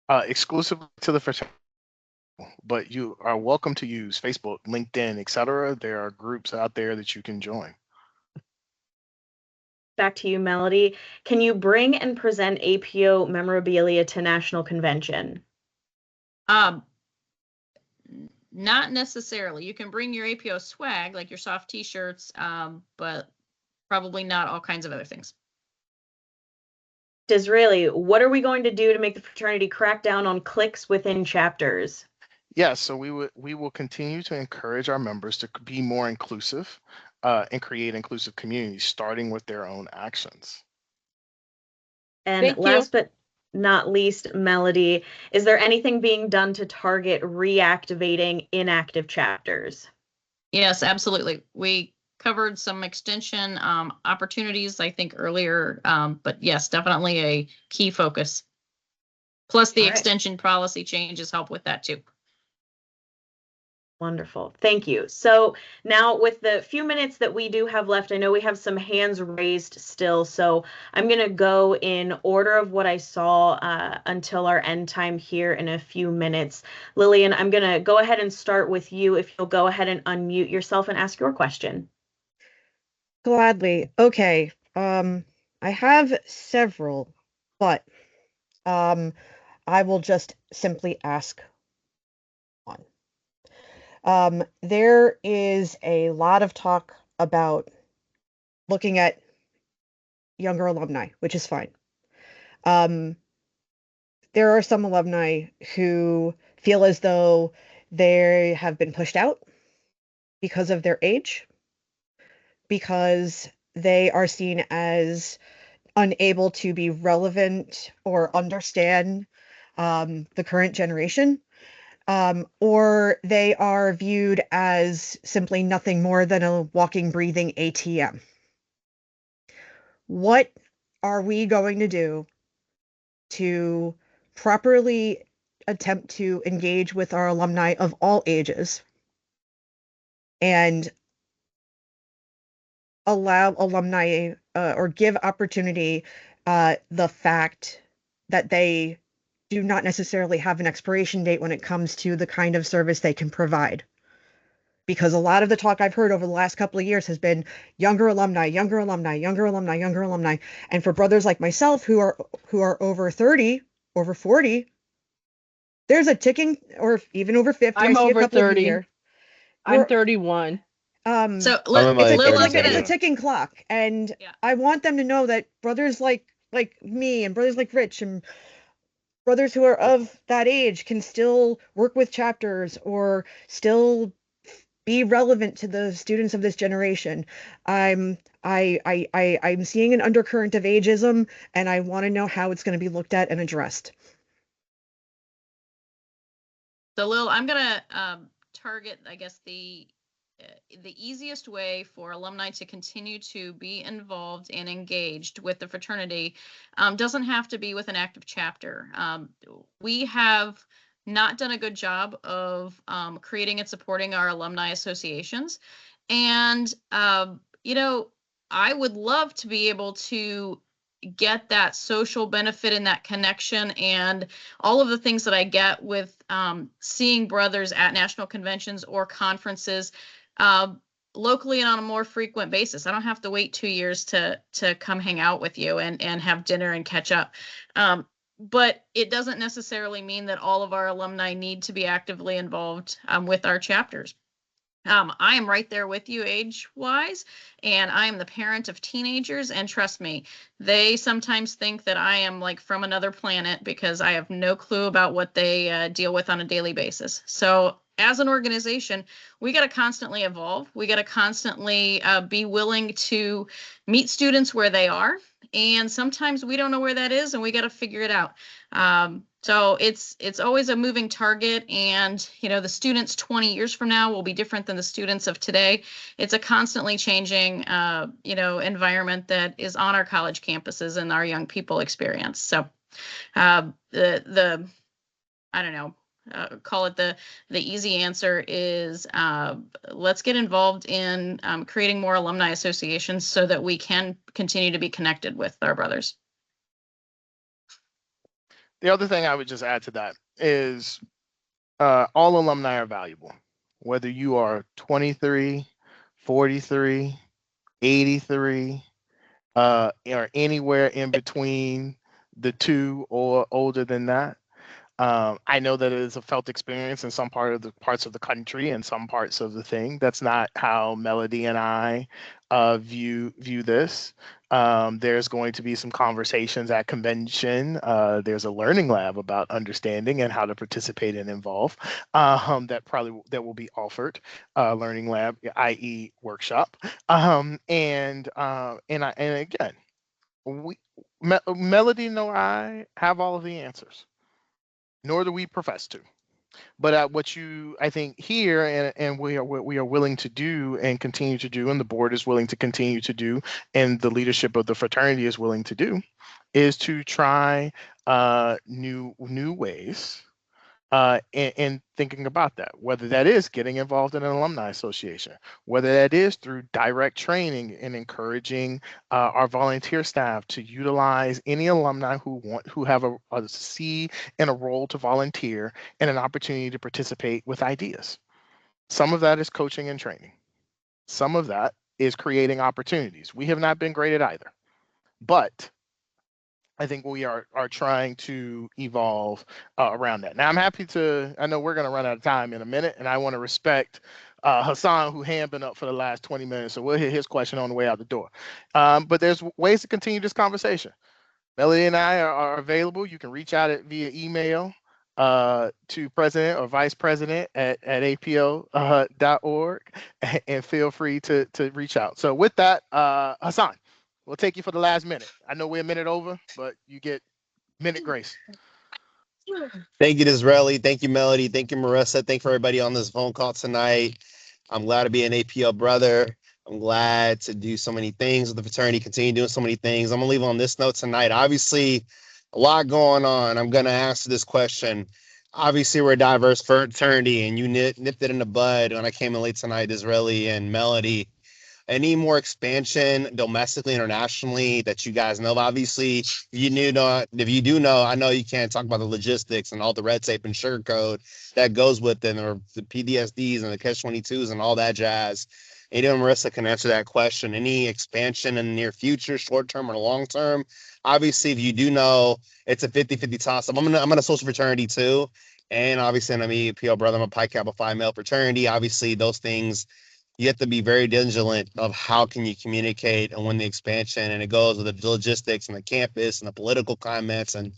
Exclusively to the fraternity, but you are welcome to use Facebook, LinkedIn, etc. There are groups out there that you can join. Back to you, Melody. Can you bring and present APO memorabilia to National Convention? Not necessarily. You can bring your APO swag, like your soft t-shirts, but probably not all kinds of other things. Disraeli, what are we going to do to make the fraternity crack down on cliques within chapters? Yes, so we will continue to encourage our members to be more inclusive and create inclusive communities, starting with their own actions. And last but not least, Melody, is there anything being done to target reactivating inactive chapters? Yes, absolutely. We covered some extension opportunities, I think, earlier, but yes, definitely a key focus. Plus the extension policy changes help with that too. Wonderful. Thank you. So now with the few minutes that we do have left, I know we have some hands raised still. So I'm going to go in order of what I saw until our end time here in a few minutes. Lillian, I'm going to go ahead and start with you. If you'll go ahead and unmute yourself and ask your question. Gladly. Okay. I have several, but I will just simply ask one. There is a lot of talk about looking at younger alumni, which is fine. There are some alumni who feel as though they have been pushed out because of their age, because they are seen as unable to be relevant or understand the current generation, or they are viewed as simply nothing more than a walking, breathing ATM. What are we going to do to properly attempt to engage with our alumni of all ages and allow alumni or give opportunity the fact that they do not necessarily have an expiration date when it comes to the kind of service they can provide? Because a lot of the talk I've heard over the last couple of years has been younger alumni, younger alumni, younger alumni, younger alumni. And for brothers like myself who are over 30, over 40, there's a ticking, or even over 50. I'm I see over a couple 30. of you here. I'm 31. So it's a ticking clock, and yeah. I want them to know that brothers like me and brothers like Rich and brothers who are of that age can still work with chapters or still be relevant to the students of this generation. I'm I'm seeing an undercurrent of ageism, and I want to know how it's going to be looked at and addressed. So Lil, I'm gonna target, I guess, the easiest way for alumni to continue to be involved and engaged with the fraternity doesn't have to be with an active chapter. We have not done a good job of creating and supporting our alumni associations. And, you know, I would love to be able to get that social benefit and that connection and all of the things that I get with seeing brothers at national conventions or conferences uh, locally and on a more frequent basis. I don't have to wait 2 years to come hang out with you and have dinner and catch up. But it doesn't necessarily mean that all of our alumni need to be actively involved with our chapters. I am right there with you age-wise, and I am the parent of teenagers, and trust me, they sometimes think that I am like from another planet because I have no clue about what they deal with on a daily basis. So as an organization, we got to constantly evolve. We got to constantly be willing to meet students where they are, and sometimes we don't know where that is, and we got to figure it out. So it's always a moving target, and you know the students 20 years from now will be different than the students of today. It's a constantly changing you know environment that is on our college campuses and our young people experience. So the I don't know, call it the easy answer is let's get involved in creating more alumni associations so that we can continue to be connected with our brothers. The other thing I would just add to that is all alumni are valuable, whether you are 23, 43, 83, or anywhere in between the two or older than that. I know that it is a felt experience in some parts of the country and some parts of the thing. That's not how Melody and I view this. There's going to be some conversations at convention. There's a learning lab about understanding and how to participate and involve. That will be offered. Learning lab, i.e., workshop. And again, Melody nor I have all of the answers, nor do we profess to. But what you, I think, here and what we are willing to do and continue to do, and the board is willing to continue to do, and the leadership of the fraternity is willing to do, is to try new ways in thinking about that, whether that is getting involved in an alumni association, whether that is through direct training and encouraging our volunteer staff to utilize any alumni who have a seat and a role to volunteer and an opportunity to participate with ideas. Some of that is coaching and training. Some of that is creating opportunities. We have not been great at either, but I think we are trying to evolve around that. Now, I'm happy to. I know we're going to run out of time in a minute, and I want to respect Hassan, who hand been up for the last 20 minutes. So we'll hit his question on the way out the door. But there's ways to continue this conversation. Melody and I are available. You can reach out via email to president or vice president at apo.org, and feel free to reach out. So with that, Hassan, we'll take you for the last minute. I know we're a minute over, but you get minute grace. Thank you, Disraeli. Thank you, Melody. Thank you, Marissa. Thank you for everybody on this phone call tonight. I'm glad to be an APL brother. I'm glad to do so many things with the fraternity, continue doing so many things. I'm going to leave on this note tonight. Obviously, a lot going on. I'm going to answer this question. Obviously, we're a diverse fraternity, and you nipped it in the bud when I came in late tonight, Disraeli and Melody. Any more expansion domestically, internationally that you guys know of? Obviously, if you do know, I know you can't talk about the logistics and all the red tape and sugar code that goes with it, or the PDSDs and the Catch-22s and all that jazz. Ada and Marissa can answer that question. Any expansion in the near future, short term or long term? Obviously, if you do know, it's a 50-50 toss up. I'm in a social fraternity too. And obviously, I'm a PL brother. I'm a Pi Kappa Phi male fraternity. Obviously, those things, you have to be very vigilant of how can you communicate and when the expansion, and it goes with the logistics and the campus and the political comments. And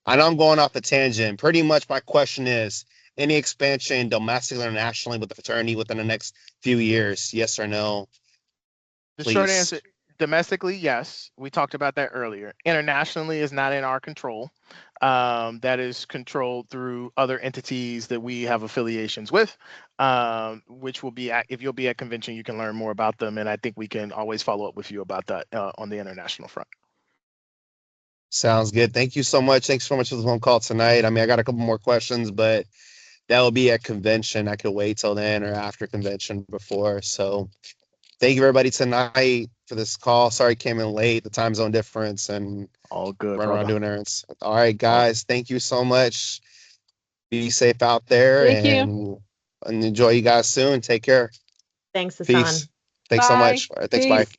I know I'm going off the tangent. Pretty much my question is any expansion domestically or internationally with the fraternity within the next few years? Yes or no? The Please. short answer, domestically, yes. We talked about that earlier. Internationally is not in our control. That is controlled through other entities that we have affiliations with, which will be if you'll be at convention, you can learn more about them. And I think we can always follow up with you about that on the international front. Sounds good. Thank you so much. Thanks so much for the phone call tonight. I mean, I got a couple more questions, but that will be at convention. I could wait till then or after convention before. So thank you everybody tonight for this call. Sorry it came in late, the time zone difference and All good, run around brother. doing errands. All right, guys. Thank you so much. Be safe out there Thank you. and enjoy you guys soon. Take care. Thanks, Hassan. Peace. Thanks so Bye. much. All right, thanks. Bye. Peace.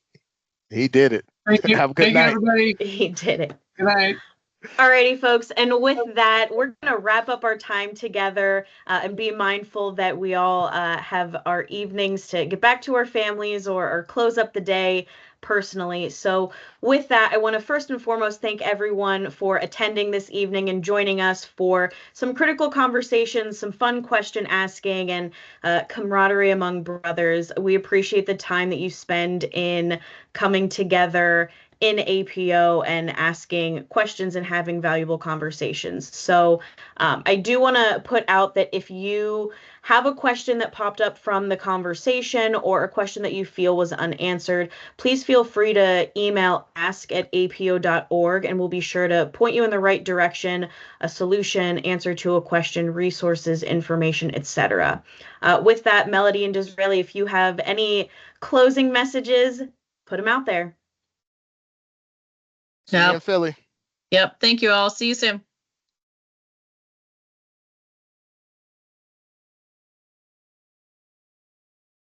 He did it. Thank you. Have a good Thank you, night. everybody. He did it. Good night. Alrighty, folks, and with that, we're going to wrap up our time together and be mindful that we all have our evenings to get back to our families or close up the day personally. So with that, I want to first and foremost thank everyone for attending this evening and joining us for some critical conversations, some fun question asking, and camaraderie among brothers. We appreciate the time that you spend in coming together in APO and asking questions and having valuable conversations. So I do want to put out that if you have a question that popped up from the conversation or a question that you feel was unanswered, please feel free to email ask@apo.org and we'll be sure to point you in the right direction, a solution, answer to a question, resources, information, etc. With that, Melody and Disraeli, if you have any closing messages, put them out there. See you in Philly. Yep. Thank you all. See you soon.